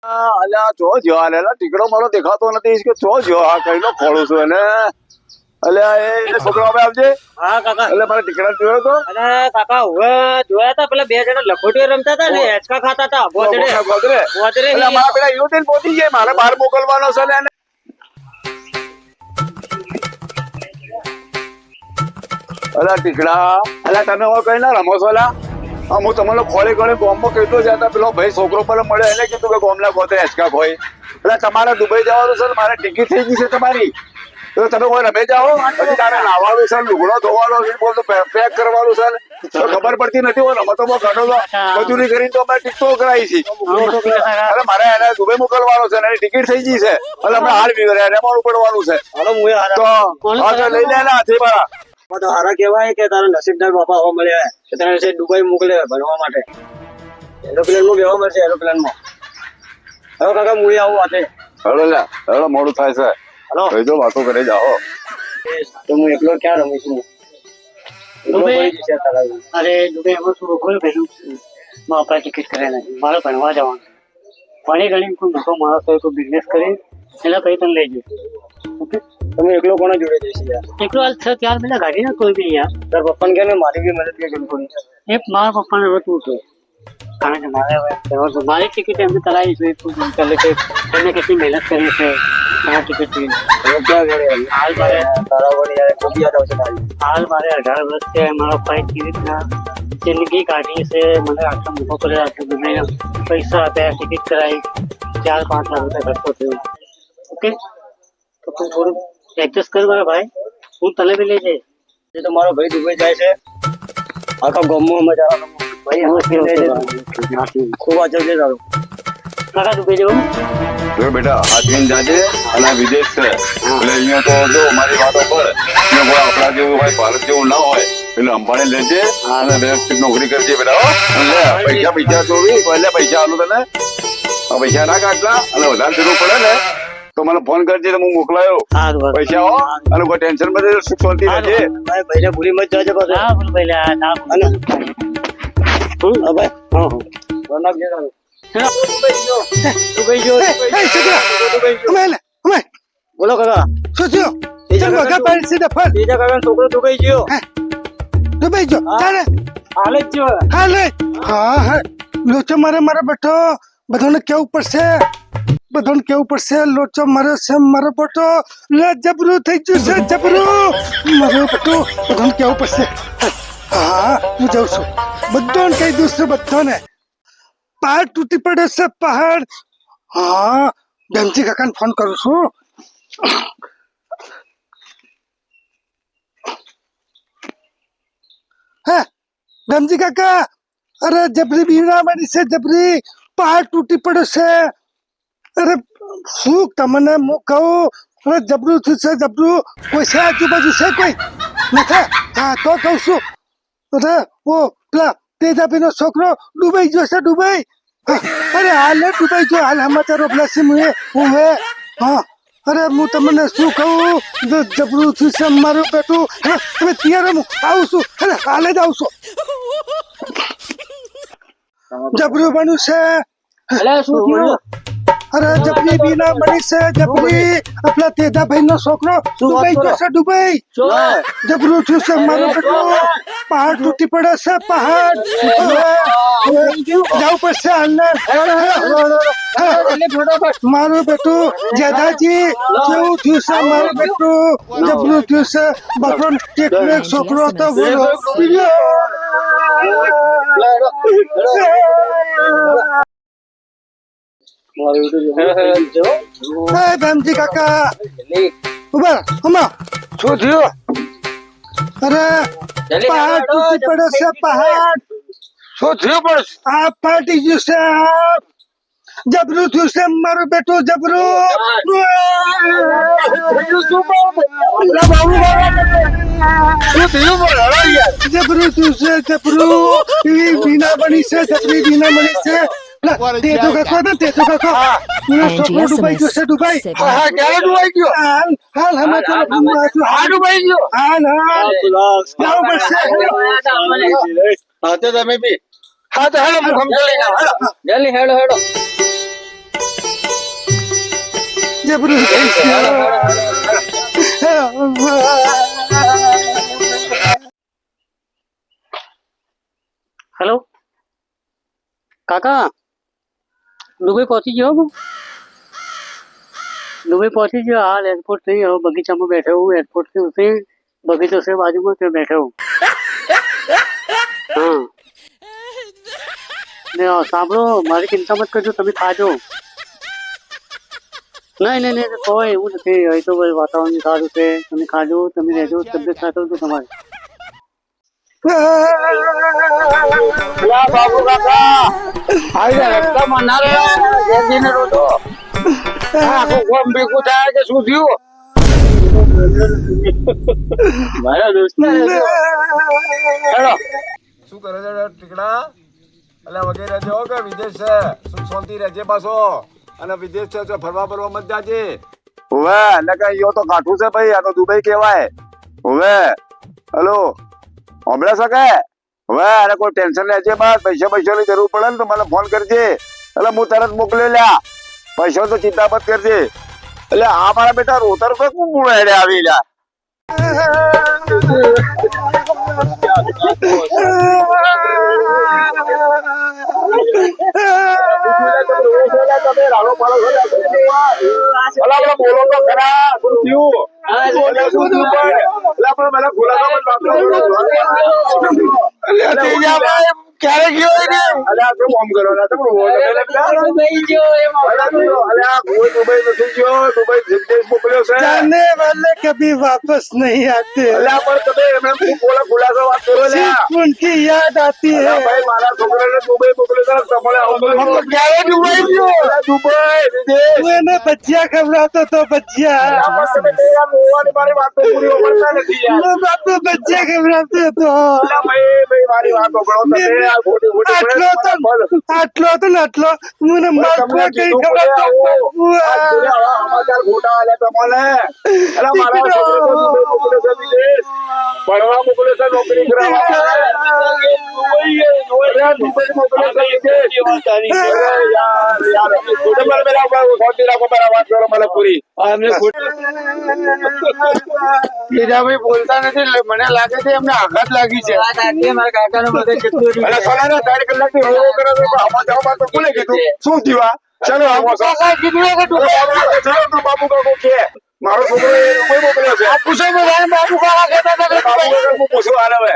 અલ્યા ચો જો આલેલા ટીકડો મારો દેખાતો નથી કે ચો જો આ કઈનો ખોળું છું એને અલ્યા એ છોકરો હવે આવજે. હા કાકા. એટલે મારા ટીકડા જોયો તો અરે કાકા હવે જોયા તા પેલા બે જણા લખોટીઓ રમતા હતા ને હેચકા ખાતા હતા ગોદડે ગોદરે એટલે મારા પેલા યુવતી પહોંચી જાય મારે બહાર મોકલવાનો છે ને એને. અલ્યા ટીકડા અલ્યા તમે હવે કઈ ના રમો છો અલ્યા? હું તમને ખોળી ખોળી ગોમમાં કેટલો જતા પેલો ભાઈ છોકરો પર મળે એને કીધું કે ગોમના ગોતે હેચકા ખોઈ એટલે તમારે દુબઈ જવાનું છે ને મારે ટિકિટ થઈ ગઈ છે તમારી તો તમે કોઈ રમે જાઓ પછી તારે નાવાનું છે લુગડો ધોવાનો છે બધું પેક કરવાનું છે તો ખબર પડતી નથી હું રમતોમાં ઘણો મજૂરી કરીને તો અમે ટિકટો કરાવી છે એટલે મારે એને દુબઈ મોકલવાનો છે એની ટિકિટ થઈ ગઈ છે એટલે અમે હાલ રેવાનું પડવાનું છે તો લઈ લે હાથી મારા તો હારા કહેવાય કે તારા નસીબદાર બાપા આવવા મળ્યા કે તને દુબઈ મોકલે ભણવા માટે એરોપ્લેન માં બેવા મળશે એરોપ્લેન માં. હવે કાકા હું આવું વાતે હલો લે હલો મોડું થાય છે હલો ભાઈ જો વાતો કરી જાઓ તો હું એકલો ક્યાં રમીશું અરે દુબઈ એમાં શું રોકડું પહેલું બાપા ટિકિટ કરે નથી મારે ભણવા જવાનું ભણી ગણી કોઈ મોટો માણસ હોય કોઈ બિઝનેસ કરી એના પછી તને લઈ જઈશ. ઓકે તમે એકલો કોના જોડે જઈશ યાર? એકલો હાલ 6-4 મહિના ગાડી ના કોઈ બી યાર. તાર પપ્પાને કે મારી બી મદદ કરી થોડી. એ મારા પપ્પાને હવે તું કે કારણ કે મારે હવે મારી ટિકિટ એમને કરાવી છે એટલે કે એમને કેટલી મહેનત કરી છે આ ટિકિટ હાલ મારે તારા વળી યાર ખૂબ યાદ આવશે મારી. હાલ મારે 18 વર્ષ છે મારો ભાઈ કેવી રીતના જિંદગી કાઢી છે મને આટલો મોટો કર્યો આટલો દુનિયા પૈસા આપ્યા ટિકિટ કરાવી 4-5 લાખ રૂપિયા ખર્ચો થયો. ઓકે તો તું થોડું એડજસ્ટ કર મારા ભાઈ હું તને બી લઈ જઈશ. એ તો મારો ભાઈ દુબઈ જાય છે આખા ગામમાં મજા ખૂબ વાંચવજે તારું કાકા દુબઈ જવું જો બેટા હાથીને જાજે અને વિદેશ છે એટલે અહીંયા તો જો મારી વાતો પર અહીંયા કોઈ આપણા જેવું હોય ભારત જેવું ના હોય એટલે અંબાણી લેજે અને વ્યવસ્થિત નોકરી કરજે બેટા લે પૈસા જોવી એટલે પૈસા આલું તને પૈસા ના કાઢલા અને વધારે જરૂર પડે ને તો મને ફોન કરજે હું મોકલાયો પૈસા હો અને કોઈ ટેન્શન માં સુખ શાંતિ રહેજે ભાઈ ભૂલી મત જાજે પાછો હા ભૂલ ભાઈ ના અને બોલો કાકા શું થયું? ત્રીજા કાકા છોકરો દુબઈ ગયો દુબઈ જો તારે હાલ જ ગયો હાલે હા લોચો મારે બેઠો બધાને કેવું પડશે લોચો મારે છે મારો બેટો લે જબરું થઈ ગયું છે જબરું મારો બેટો બધાને કેવું પડશે. હા હું જાઉં છું બધાને કહી દઉં છું બધાને પહાડ તૂટી પડે છે પહાડ. હા બેનજી કાકાને ફોન કરું છું. હા બેનજી કાકા અરે જબરી બીના મળી છે જબરી પહાડ તૂટી પડ્યો છે. અરે શું તમને હું કહું અરે જબરું થયું છે જબરું કોઈ છે આજુબાજુ છે કોઈ નથી? હા તો કહું છું અરે ઓ પેલા તેજાભાઈ નો છોકરો ડૂબાઈ ગયો છે ડૂબાઈ. અરે હાલ ડૂબાઈ ગયો હાલ સમાચારો પેલા છે હું હે હા અરે હું તમને શું કહું જબરું થયું છે મારું બેટું તમે ત્યારે હું આવું છું અરે હાલે જ આવું છું જબરું બન્યું છે. શું થયું? અરે જબરી બીના મળી છે જબરી આપણા તેજાભાઈ નો છોકરો દુબઈ ગયો છે દુબઈ જબરું થયું છે મારું બેટું પહાડ તૂટી પડે છે પહાડ જવું પડશે મારું બેટું જેદાજી કેવું થયું છે મારું બેટું જબરું થયું છે બાપરો ટેકનિક છોકરો હતો બેનજી કાકા ઉભા હમણાં શું થયું? અરે પહાડ તૂટી પડે છે પહાડ શું થયું પણ આ ફાટી ગયું છે જબરું થયું છે મારું બેટું જબરું જબરું થયું છે જબરું એવી બીના બની છે જબરી બીના બની છે તેજો કાકો ને તેજો કાકો છોકરો ડૂબાઈ ગયો છે ડૂબાઈ ક્યારે ડૂબાઈ ગયો? હાલ સમાચાર ડૂબાઈ ગયો હાલ જવું પડશે હા તો તમે બી હા તો હેડો હું સમજાવી લઈને આવું. હેડો જલ્દી હેડો જબરું હેલો કાકા દુબઈ પહોંચી ગયો હું દુબઈ પહોંચી ગયો હાલ એરપોર્ટ થી હવે બગીચામાં બેઠો હું એરપોર્ટ થી ઉતરી બગીચો છે બાજુમાં ત્યાં બેઠો હું હા ને સાંભળો મારી ચિંતા મત કરજો તમે ખાજો નહીં નહીં નહીં કોઈ એવું નથી અહીં તો ભાઈ વાતાવરણ સારું છે તમે ખાજો તમે રહેજો તબિયત સાચો છો તમારી અલા બાબુ કાકા આઈ રસ્તા મનારે જેજીને રોજો આખું ગોમ ભેગું થાય કે શું થયું મારા દોસ્ત હેલો શું કરે છે ટીકડા અલા વગેરે જો કે વિદેશ છે સુખ શાંતિ રહેજે પાછો અને વિદેશ છે તો ફરવા ફરવા મત જાજે હવે એટલે કે યો તો કાઠું છે ભાઈ આ તો દુબઈ કહેવાય હવે હેલો હમણાં શકે હવે અરે કોઈ ટેન્શન લેજે બસ પૈસાની જરૂર પડે ને તો મને ફોન કરજે એટલે હું તરત મોકલી લ્યા પૈસા તો ચિંતા મત કરજે એટલે આ મારા બેટા રોતર તો કોણ હેડે આવી લ્યા બોલો તો ખરા શું થયું ક્યારે ગયો ફોન કરો મોકલ્યો છે जाने वाले कभी वापस नहीं आते ખુલાસો વાત કરો सिर्फ उनकी याद आती है ભાઈ મારા છોકરાને દુબઈ મોકલ્યો છે તમારે ક્યારે દુબઈ ગયો દુબઈ વિદેશ मैंने बच्चिया खबराता तो बच्चिया મારી વાત તો પૂરી પડતા નથી યાર मैं बापू बच्चिया खबराते तो ભાઈ મારી વાત પકડો તમે આ ખોટી આટલો તો આટલો મને મારવા કઈ ખબર સમાચાર ખોટા આલે તમને અલા મારા છોકરો તો દુબઈ મોકલ્યો છે વિદેશ ભણવા મોકલ્યો છે નોકરી કરવા દુબઈ મોકલ્યો છે વિદેશ યાર તમારે મેરા ખોટી રાખો મારા વાત કરો મને પૂરી અમને બીજા ભાઈ બોલતા નથી મને લાગે છે એમને આઘાત લાગી છે મારા કાકાનો મગજ કેટલું સોનાના 3 કલાકથી રોવો કરે તો આમાં જવા તો કોને કીધું શું થયું ચલો કાકા કીધું કે ચલો તો બાબુ કાકો કે મારો છોકરો એ કોઈ મોકલ્યો છે આ પૂછો તો બાબુ કાકા કહેતા હતા બાબુ કાકા હું પૂછું આલે હવે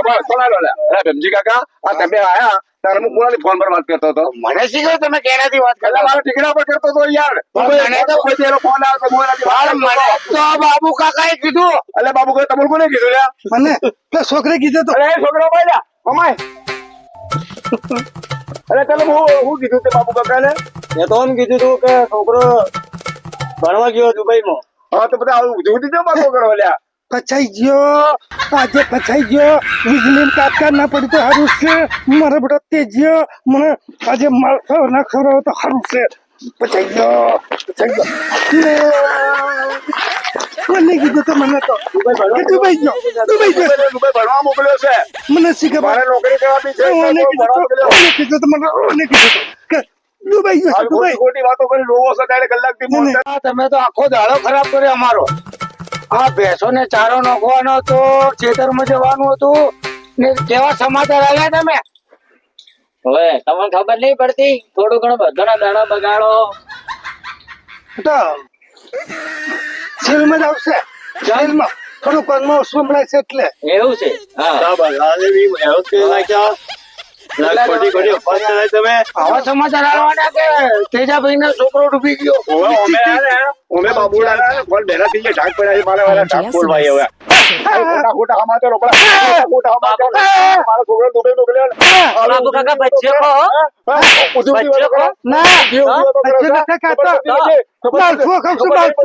બસ સોનાનો લે અરે ભીમજી કાકા આ તમે આયા તારે હું કોનાની ફોન પર વાત કરતો હતો મને શીખો તમે કેનાથી વાત કરતા મારા ટીકડા પર કરતો હતો યાર મને તો કોઈ તેરો ફોન આવ્યો તો મોરાથી મને તો બાબુ કાકાએ કીધું અલે બાબુ કાકા તમને કોને કીધું લ્યા મને તો છોકરે કીધું તો અરે છોકરો ભાઈ લ્યા અમાય અરે તને હું કીધું તે બાબુ કાકાને મેં તો એમ કીધું તું કે છોકરો ભણવા ગયો દુબઈમાં હા તો બધા આવું જુદી જો બાબુ કરો લ્યા પચાઈ ગયો આજે પચાઈ ગયો વીજળી કાપકા ના પડી તો સારું છે મારા બેટા તેજ્યો મને આજે મારતો ના ખરો તો સારું છે પચાઈ ગયો કોને કીધું તો મને તો દુબઈ ગયો દુબઈ ભણવા મોકલ્યો છે મને શીખે મારે નોકરી કરવાની છે ઓને કીધું તો મને ઓને કીધું કે દુબઈ ગયો દુબઈ ખોટી વાતો કરી રોવો છો ત્યારે કલાકથી બોલતા તમે તો આખો દાડો ખરાબ કર્યો અમારો આ ભેંસો ને ચારો નાખવાનો તો ખેતરમાં જવાનું હતું ને કેવા સમાચાર આવ્યા તમે હવે તમને ખબર નહીં પડતી થોડું ઘણું બધાના દાડા બગાડો તો જેલમાં જ આવશે જેલમાં થોડું કામમાં સંભળાય છે એટલે એવું છે હા આવા સમાચાર આવવાના કે તેજાભાઈ નો છોકરો ડૂબી ગયો અમે બાબુડા ફોન બેરા થઈ ગયા ઢાક પડ્યા છે મારે વાળા ઢાક બોલવાય હવે ખોટા સમાચાર ખોટા સમાચાર મારો છોકરો ડૂબે મોકલ્યો બાબુ કાકા બચ્ચો કો ના બચ્ચો નથી ખાતો માલફો ખાવ છું માલફો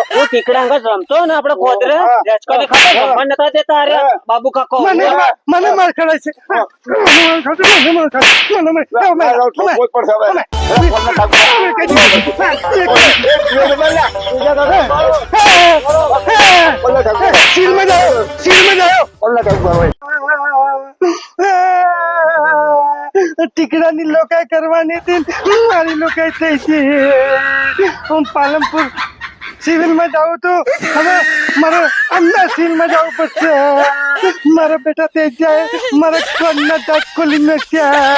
હું ટીકડા અંગત રમતો ને આપડે પોતરે રાજકોટ ખાતો જમવા નતા દેતા અરે બાબુ કાકો મને માર ખડાય છે ટીકડાની લોકાઈ કરવાની હતી ને મારી લોકાઈ થઈ ગઈ. હું પાલનપુર સિવિલમાં જાઉં તો હવે મારે અંદર સિવિલમાં જવું પડશે. મારા બેટા તે જાય મારા કરના દાંત ખોલી નાખ્યા.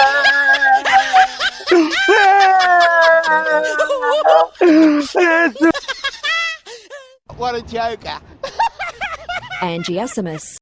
What a joker. Angiosimus.